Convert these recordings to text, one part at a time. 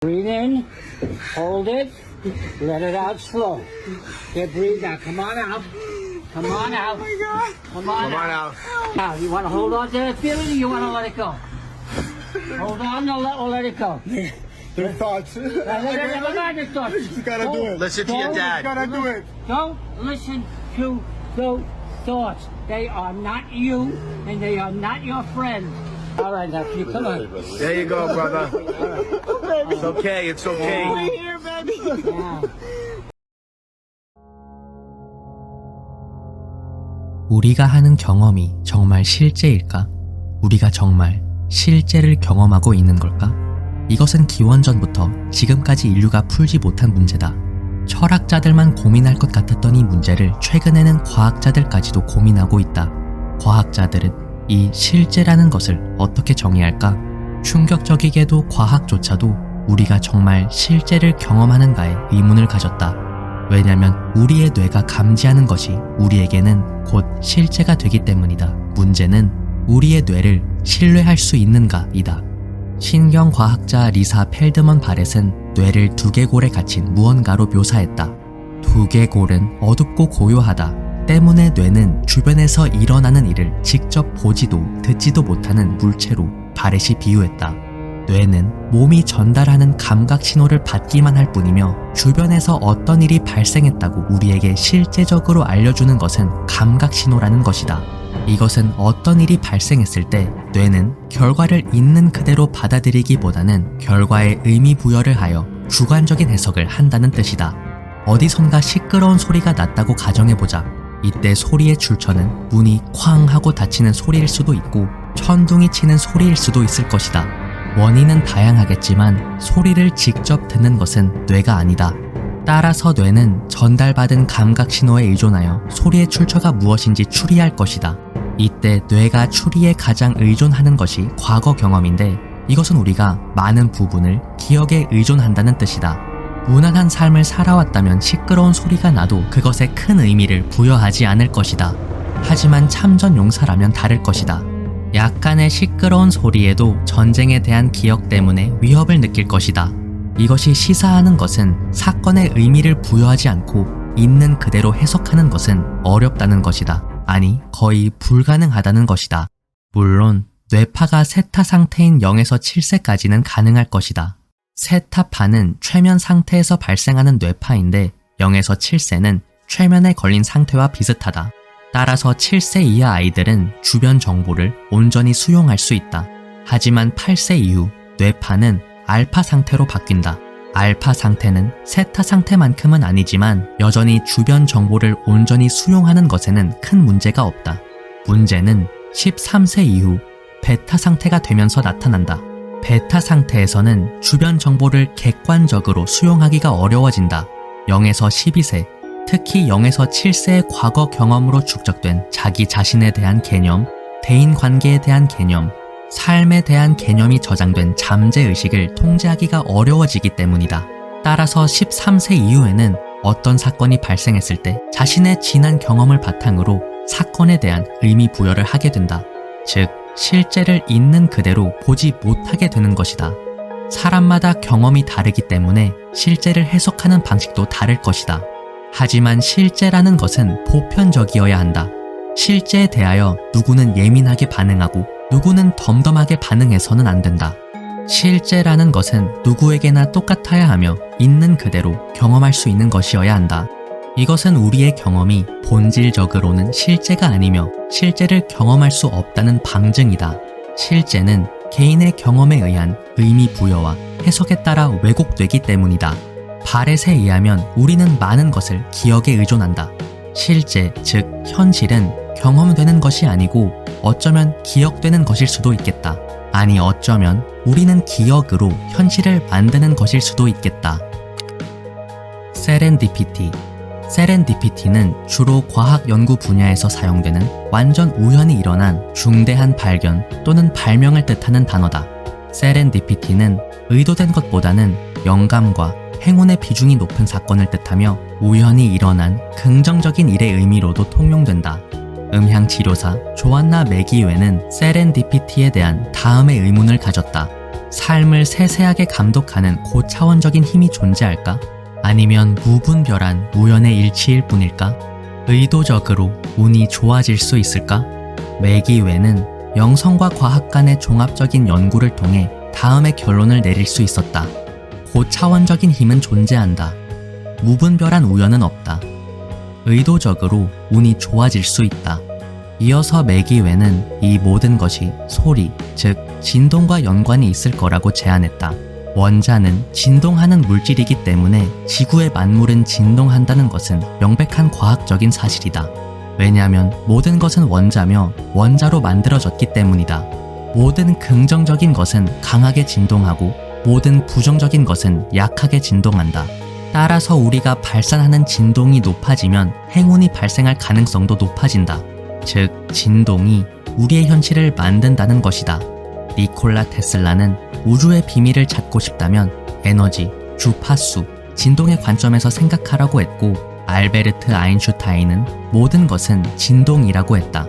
Breathe in, hold it, let it out slow. Okay, breathe out. Come on out. Come on out. Oh my God. Come on Come on out. out. Now, you want to hold on to that feeling or you want to let it go? Hold on or let it go. Their thoughts. Never mind the thoughts. You gotta do it. Listen to your You dad. gotta do it. Don't listen to those thoughts. They are not you and they are not your friend. All right, now, you come on. There you go, brother. It's okay. It's okay. Right here, baby. Now. 우리가 하는 경험이 정말 실제일까? 우리가 정말 실제를 경험하고 있는 걸까? 이것은 기원전부터 지금까지 인류가 풀지 못한 문제다. 철학자들만 고민할 것 같았던 이 문제를 최근에는 과학자들까지도 고민하고 있다. 과학자들은 이 실제라는 것을 어떻게 정의할까? 충격적이게도 과학조차도 우리가 정말 실제를 경험하는가에 의문을 가졌다. 왜냐면 우리의 뇌가 감지하는 것이 우리에게는 곧 실제가 되기 때문이다. 문제는 우리의 뇌를 신뢰할 수 있는가이다. 신경과학자 리사 펠드먼 바렛은 뇌를 두개골에 갇힌 무언가로 묘사했다. 두개골은 어둡고 고요하다. 때문에 뇌는 주변에서 일어나는 일을 직접 보지도 듣지도 못하는 물체로 바렛이 비유했다. 뇌는 몸이 전달하는 감각 신호를 받기만 할 뿐이며 주변에서 어떤 일이 발생했다고 우리에게 실제적으로 알려주는 것은 감각 신호라는 것이다. 이것은 어떤 일이 발생했을 때 뇌는 결과를 있는 그대로 받아들이기보다는 결과에 의미 부여를 하여 주관적인 해석을 한다는 뜻이다. 어디선가 시끄러운 소리가 났다고 가정해보자. 이때 소리의 출처는 문이 쾅 하고 닫히는 소리일 수도 있고 천둥이 치는 소리일 수도 있을 것이다. 원인은 다양하겠지만 소리를 직접 듣는 것은 뇌가 아니다. 따라서 뇌는 전달받은 감각 신호에 의존하여 소리의 출처가 무엇인지 추리할 것이다. 이때 뇌가 추리에 가장 의존하는 것이 과거 경험인데 이것은 우리가 많은 부분을 기억에 의존한다는 뜻이다. 무난한 삶을 살아왔다면 시끄러운 소리가 나도 그것에 큰 의미를 부여하지 않을 것이다. 하지만 참전 용사라면 다를 것이다. 약간의 시끄러운 소리에도 전쟁에 대한 기억 때문에 위협을 느낄 것이다. 이것이 시사하는 것은 사건의 의미를 부여하지 않고 있는 그대로 해석하는 것은 어렵다는 것이다. 아니, 거의 불가능하다는 것이다. 물론 뇌파가 세타 상태인 0에서 7세까지는 가능할 것이다. 세타파는 최면 상태에서 발생하는 뇌파인데 0에서 7세는 최면에 걸린 상태와 비슷하다. 따라서 7세 이하 아이들은 주변 정보를 온전히 수용할 수 있다. 하지만 8세 이후 뇌파는 알파 상태로 바뀐다. 알파 상태는 세타 상태만큼은 아니지만 여전히 주변 정보를 온전히 수용하는 것에는 큰 문제가 없다. 문제는 13세 이후 베타 상태가 되면서 나타난다. 베타 상태에서는 주변 정보를 객관적으로 수용하기가 어려워진다. 0에서 12세, 특히 0에서 7세의 과거 경험으로 축적된 자기 자신에 대한 개념, 대인관계에 대한 개념, 삶에 대한 개념이 저장된 잠재의식을 통제하기가 어려워지기 때문이다. 따라서 13세 이후에는 어떤 사건이 발생했을 때 자신의 지난 경험을 바탕으로 사건에 대한 의미 부여를 하게 된다. 즉, 실제를 있는 그대로 보지 못하게 되는 것이다. 사람마다 경험이 다르기 때문에 실제를 해석하는 방식도 다를 것이다. 하지만 실제라는 것은 보편적이어야 한다. 실제에 대하여 누구는 예민하게 반응하고 누구는 덤덤하게 반응해서는 안 된다. 실제라는 것은 누구에게나 똑같아야 하며 있는 그대로 경험할 수 있는 것이어야 한다. 이것은 우리의 경험이 본질적으로는 실제가 아니며 실제를 경험할 수 없다는 방증이다. 실제는 개인의 경험에 의한 의미 부여와 해석에 따라 왜곡되기 때문이다. 바렛에 의하면 우리는 많은 것을 기억에 의존한다. 실제, 즉 현실은 경험되는 것이 아니고 어쩌면 기억되는 것일 수도 있겠다. 아니, 어쩌면 우리는 기억으로 현실을 만드는 것일 수도 있겠다. 세렌디피티. 세렌디피티는 주로 과학 연구 분야에서 사용되는 완전 우연히 일어난 중대한 발견 또는 발명을 뜻하는 단어다. 세렌디피티는 의도된 것보다는 영감과 행운의 비중이 높은 사건을 뜻하며 우연히 일어난 긍정적인 일의 의미로도 통용된다. 음향치료사 조안나 맥이웨는 세렌디피티에 대한 다음의 의문을 가졌다. 삶을 세세하게 감독하는 고차원적인 힘이 존재할까? 아니면 무분별한 우연의 일치일 뿐일까? 의도적으로 운이 좋아질 수 있을까? 매기웨는 영성과 과학 간의 종합적인 연구를 통해 다음의 결론을 내릴 수 있었다. 고차원적인 힘은 존재한다. 무분별한 우연은 없다. 의도적으로 운이 좋아질 수 있다. 이어서 매기웨는 이 모든 것이 소리, 즉 진동과 연관이 있을 거라고 제안했다. 원자는 진동하는 물질이기 때문에 지구의 만물은 진동한다는 것은 명백한 과학적인 사실이다. 왜냐하면 모든 것은 원자며 원자로 만들어졌기 때문이다. 모든 긍정적인 것은 강하게 진동하고 모든 부정적인 것은 약하게 진동한다. 따라서 우리가 발산하는 진동이 높아지면 행운이 발생할 가능성도 높아진다. 즉, 진동이 우리의 현실을 만든다는 것이다. 니콜라 테슬라는 우주의 비밀을 찾고 싶다면 에너지, 주파수, 진동의 관점에서 생각하라고 했고, 알베르트 아인슈타인은 모든 것은 진동이라고 했다.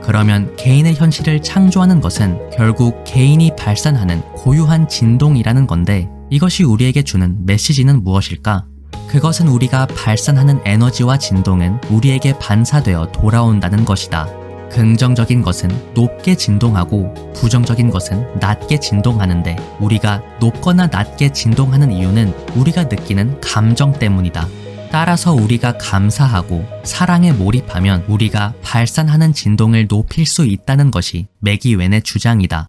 그러면 개인의 현실을 창조하는 것은 결국 개인이 발산하는 고유한 진동이라는 건데, 이것이 우리에게 주는 메시지는 무엇일까? 그것은 우리가 발산하는 에너지와 진동은 우리에게 반사되어 돌아온다는 것이다. 긍정적인 것은 높게 진동하고 부정적인 것은 낮게 진동하는데, 우리가 높거나 낮게 진동하는 이유는 우리가 느끼는 감정 때문이다. 따라서 우리가 감사하고 사랑에 몰입하면 우리가 발산하는 진동을 높일 수 있다는 것이 매기웬의 주장이다.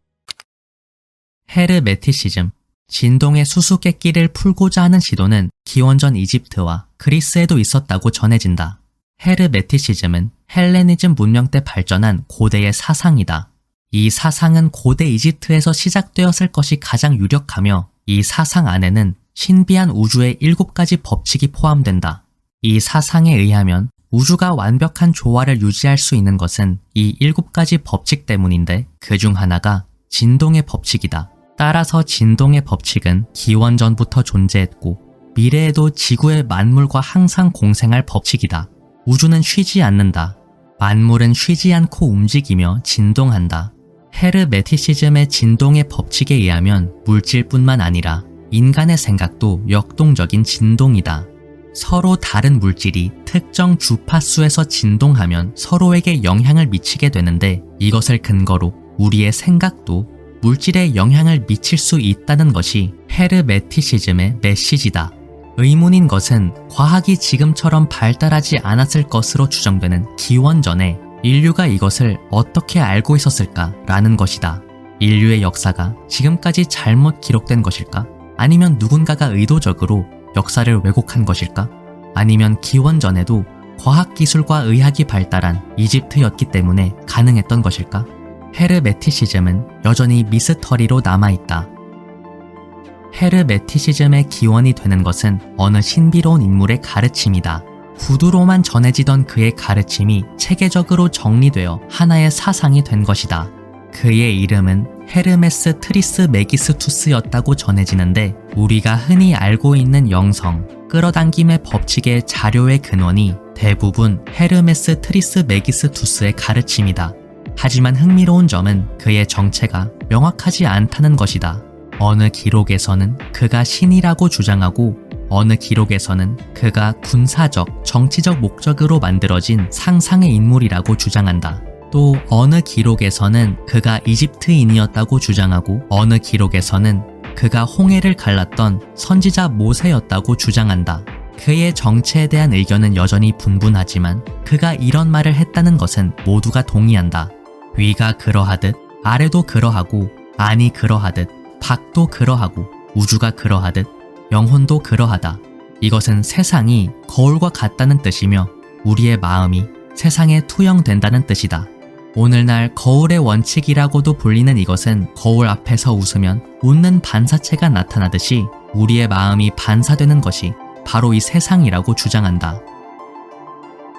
헤르메티시즘, 진동의 수수께끼를 풀고자 하는 시도는 기원전 이집트와 그리스에도 있었다고 전해진다. 헤르메티시즘은 헬레니즘 문명 때 발전한 고대의 사상이다. 이 사상은 고대 이집트에서 시작되었을 것이 가장 유력하며, 이 사상 안에는 신비한 우주의 7가지 법칙이 포함된다. 이 사상에 의하면 우주가 완벽한 조화를 유지할 수 있는 것은 이 7가지 법칙 때문인데, 그 중 하나가 진동의 법칙이다. 따라서 진동의 법칙은 기원전부터 존재했고 미래에도 지구의 만물과 항상 공생할 법칙이다. 우주는 쉬지 않는다. 만물은 쉬지 않고 움직이며 진동한다. 헤르메티시즘의 진동의 법칙에 의하면 물질뿐만 아니라 인간의 생각도 역동적인 진동이다. 서로 다른 물질이 특정 주파수에서 진동하면 서로에게 영향을 미치게 되는데, 이것을 근거로 우리의 생각도 물질에 영향을 미칠 수 있다는 것이 헤르메티시즘의 메시지다. 의문인 것은 과학이 지금처럼 발달하지 않았을 것으로 추정되는 기원전에 인류가 이것을 어떻게 알고 있었을까라는 것이다. 인류의 역사가 지금까지 잘못 기록된 것일까? 아니면 누군가가 의도적으로 역사를 왜곡한 것일까? 아니면 기원전에도 과학기술과 의학이 발달한 이집트였기 때문에 가능했던 것일까? 헤르메티시즘은 여전히 미스터리로 남아있다. 헤르메티시즘의 기원이 되는 것은 어느 신비로운 인물의 가르침이다. 구두로만 전해지던 그의 가르침이 체계적으로 정리되어 하나의 사상이 된 것이다. 그의 이름은 헤르메스 트리스메기스투스였다고 전해지는데, 우리가 흔히 알고 있는 영성, 끌어당김의 법칙의 자료의 근원이 대부분 헤르메스 트리스메기스투스의 가르침이다. 하지만 흥미로운 점은 그의 정체가 명확하지 않다는 것이다. 어느 기록에서는 그가 신이라고 주장하고, 어느 기록에서는 그가 군사적, 정치적 목적으로 만들어진 상상의 인물이라고 주장한다. 또 어느 기록에서는 그가 이집트인이었다고 주장하고, 어느 기록에서는 그가 홍해를 갈랐던 선지자 모세였다고 주장한다. 그의 정체에 대한 의견은 여전히 분분하지만 그가 이런 말을 했다는 것은 모두가 동의한다. 위가 그러하듯 아래도 그러하고, 안이 그러하듯 밖도 그러하고, 우주가 그러하듯 영혼도 그러하다. 이것은 세상이 거울과 같다는 뜻이며 우리의 마음이 세상에 투영된다는 뜻이다. 오늘날 거울의 원칙이라고도 불리는 이것은 거울 앞에서 웃으면 웃는 반사체가 나타나듯이 우리의 마음이 반사되는 것이 바로 이 세상이라고 주장한다.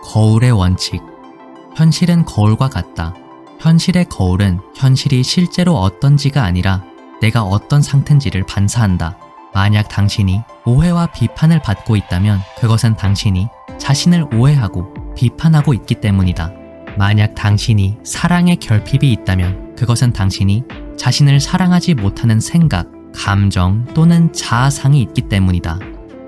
거울의 원칙. 현실은 거울과 같다. 현실의 거울은 현실이 실제로 어떤지가 아니라 내가 어떤 상태인지를 반사한다. 만약 당신이 오해와 비판을 받고 있다면 그것은 당신이 자신을 오해하고 비판하고 있기 때문이다. 만약 당신이 사랑의 결핍이 있다면 그것은 당신이 자신을 사랑하지 못하는 생각, 감정 또는 자아상이 있기 때문이다.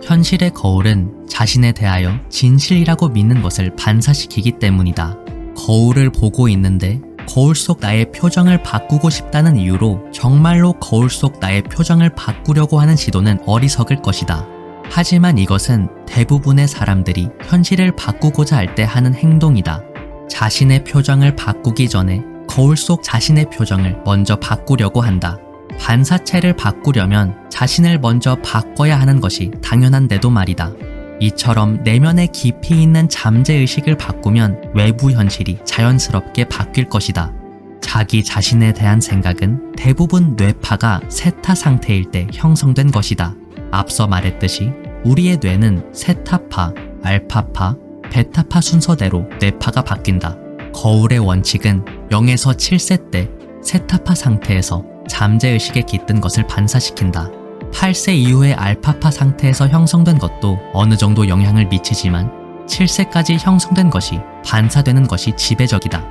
현실의 거울은 자신에 대하여 진실이라고 믿는 것을 반사시키기 때문이다. 거울을 보고 있는데 거울 속 나의 표정을 바꾸고 싶다는 이유로 정말로 거울 속 나의 표정을 바꾸려고 하는 시도는 어리석을 것이다. 하지만 이것은 대부분의 사람들이 현실을 바꾸고자 할 때 하는 행동이다. 자신의 표정을 바꾸기 전에 거울 속 자신의 표정을 먼저 바꾸려고 한다. 반사체를 바꾸려면 자신을 먼저 바꿔야 하는 것이 당연한데도 말이다. 이처럼 내면에 깊이 있는 잠재의식을 바꾸면 외부 현실이 자연스럽게 바뀔 것이다. 자기 자신에 대한 생각은 대부분 뇌파가 세타 상태일 때 형성된 것이다. 앞서 말했듯이 우리의 뇌는 세타파, 알파파, 베타파 순서대로 뇌파가 바뀐다. 거울의 원칙은 0에서 7세 때 세타파 상태에서 잠재의식에 깃든 것을 반사시킨다. 8세 이후의 알파파 상태에서 형성된 것도 어느 정도 영향을 미치지만 7세까지 형성된 것이 반사되는 것이 지배적이다.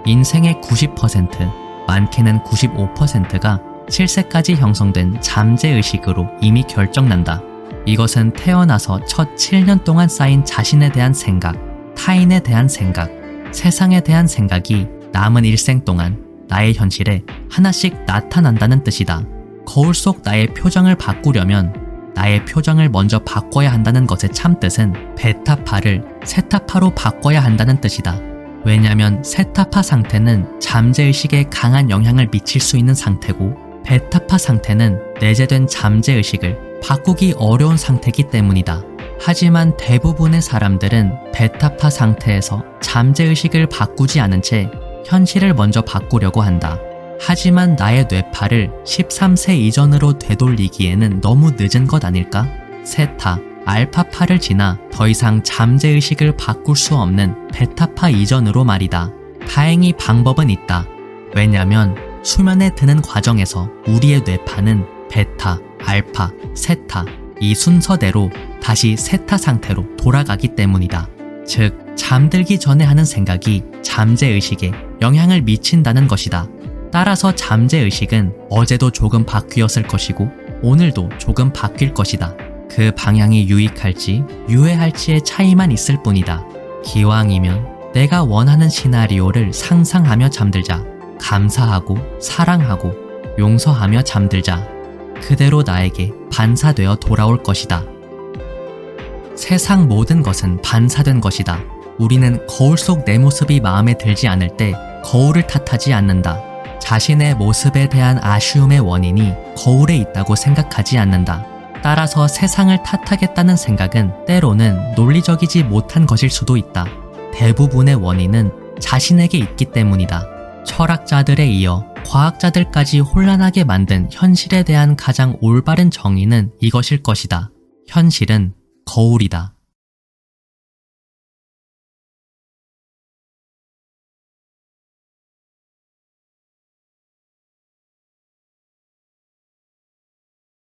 인생의 90%, 많게는 95%가 7세까지 형성된 잠재의식으로 이미 결정난다. 이것은 태어나서 첫 7년 동안 쌓인 자신에 대한 생각, 타인에 대한 생각, 세상에 대한 생각이 남은 일생 동안 나의 현실에 하나씩 나타난다는 뜻이다. 거울 속 나의 표정을 바꾸려면 나의 표정을 먼저 바꿔야 한다는 것의 참뜻은 베타파를 세타파로 바꿔야 한다는 뜻이다. 왜냐하면 세타파 상태는 잠재의식에 강한 영향을 미칠 수 있는 상태고 베타파 상태는 내재된 잠재의식을 바꾸기 어려운 상태이기 때문이다. 하지만 대부분의 사람들은 베타파 상태에서 잠재의식을 바꾸지 않은 채 현실을 먼저 바꾸려고 한다. 하지만 나의 뇌파를 13세 이전으로 되돌리기에는 너무 늦은 것 아닐까? 세타, 알파파를 지나 더 이상 잠재의식을 바꿀 수 없는 베타파 이전으로 말이다. 다행히 방법은 있다. 왜냐면 수면에 드는 과정에서 우리의 뇌파는 베타, 알파, 세타 이 순서대로 다시 세타 상태로 돌아가기 때문이다. 즉, 잠들기 전에 하는 생각이 잠재의식에 영향을 미친다는 것이다. 따라서 잠재의식은 어제도 조금 바뀌었을 것이고 오늘도 조금 바뀔 것이다. 그 방향이 유익할지 유해할지의 차이만 있을 뿐이다. 기왕이면 내가 원하는 시나리오를 상상하며 잠들자. 감사하고 사랑하고 용서하며 잠들자. 그대로 나에게 반사되어 돌아올 것이다. 세상 모든 것은 반사된 것이다. 우리는 거울 속 내 모습이 마음에 들지 않을 때 거울을 탓하지 않는다. 자신의 모습에 대한 아쉬움의 원인이 거울에 있다고 생각하지 않는다. 따라서 세상을 탓하겠다는 생각은 때로는 논리적이지 못한 것일 수도 있다. 대부분의 원인은 자신에게 있기 때문이다. 철학자들에 이어 과학자들까지 혼란하게 만든 현실에 대한 가장 올바른 정의는 이것일 것이다. 현실은 거울이다.